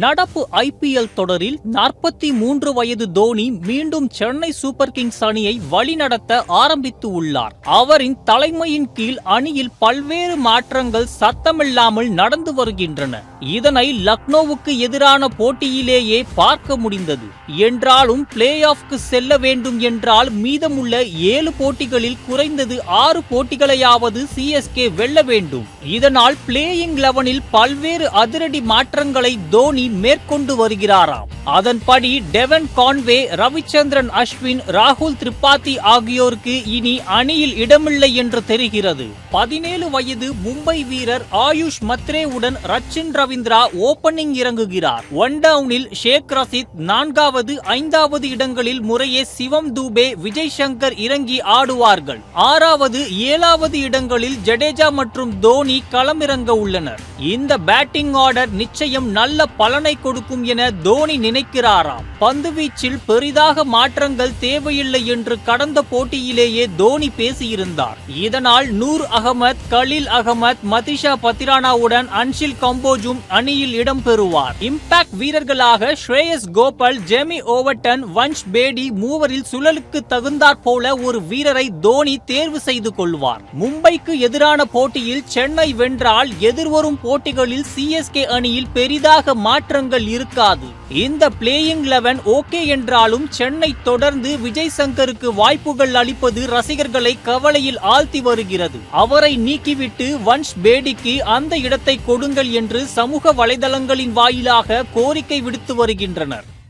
நடப்பு ஐபிஎல் தொடரில் 43 வயது தோனி மீண்டும் சென்னை சூப்பர் கிங்ஸ் அணியை வழிநடத்த ஆரம்பித்து உள்ளார். அவரின் தலைமையின் கீழ் அணியில் பல்வேறு மாற்றங்கள் சத்தமில்லாமல் நடந்து வருகின்றன. இதனை லக்னோவுக்கு எதிரான போட்டியிலேயே பார்க்க முடிந்தது. என்றாலும் பிளே ஆஃப்க்கு செல்ல வேண்டும் என்றால் மீதமுள்ள 7 போட்டிகளில் குறைந்தது 6 போட்டிகளையாவது சிஎஸ்கே வெல்ல வேண்டும். இதனால் பிளேயிங் 11இல் பல்வேறு அதிரடி மாற்றங்களை தோனி மேற்கொண்டு வருகிறாராம். அதன்படி டெவன் கான்வே, ரவிச்சந்திரன் அஸ்வின், ராகுல் திரிபாதி ஆகியோருக்கு இனி அணியில் இடமில்லை என்று தெரிகிறது. 17 வயது மும்பை வீரர் ஆயுஷ் மத்ரேவுடன் ரச்சின் ரவீந்திரா ஓபனிங் இறங்குகிறார். ஒன் டவுனில் ஷேக் ரஷீத் 4வது, 5வது இடங்களில் முறையே சிவம் தூபே, விஜய் சங்கர் இறங்கி ஆடுவார்கள். 6வது, 7வது இடங்களில் ஜடேஜா மற்றும் தோனி களமிறங்க உள்ளனர். இந்த பேட்டிங் ஆர்டர் நிச்சயம் நல்ல பலனை கொடுக்கும் என தோனி நினைக்கிறாராம். பந்துவீச்சில் பெரிதாக மாற்றங்கள் தேவையில்லை என்று கடந்த போட்டியிலேயே தோனி பேசியிருந்தார். இதனால் நூர் அகமது, கலீல் அகமது, மதிஷா பத்திரானாவுடன் அன்ஷில் கம்போஜும் அணியில் இடம்பெறுவார். இம்பாக்ட் வீரர்களாக ஸ்ரேயஸ் கோபால், ஜெமி ஓவர்டன், வன்ஷ் பேடி மூவரில் சுழலுக்கு தகுந்தாற் போல ஒரு வீரரை தோனி தேர்வு செய்து கொள்வார். மும்பைக்கு எதிரான போட்டியில் சென்னை வென்றால் எதிர்வரும் போட்டிகளில் சிஎஸ்கே அணியில் பெரிதாக மாற்றங்கள் இருக்காது. இந்த பிளேயிங் 11 ஓகே என்றாலும் சென்னை தொடர்ந்து விஜய் சங்கருக்கு வாய்ப்புகள் அளிப்பது ரசிகர்களை கவலையில் ஆழ்த்தி வருகிறது. அவரை நீக்கிவிட்டு வன்ஷ் பேடிக்கு அந்த இடத்தை கொடுங்கள் என்று சமூக வலைதளங்களின் வாயிலாக கோரிக்கை விடுத்து வருகின்றனர்.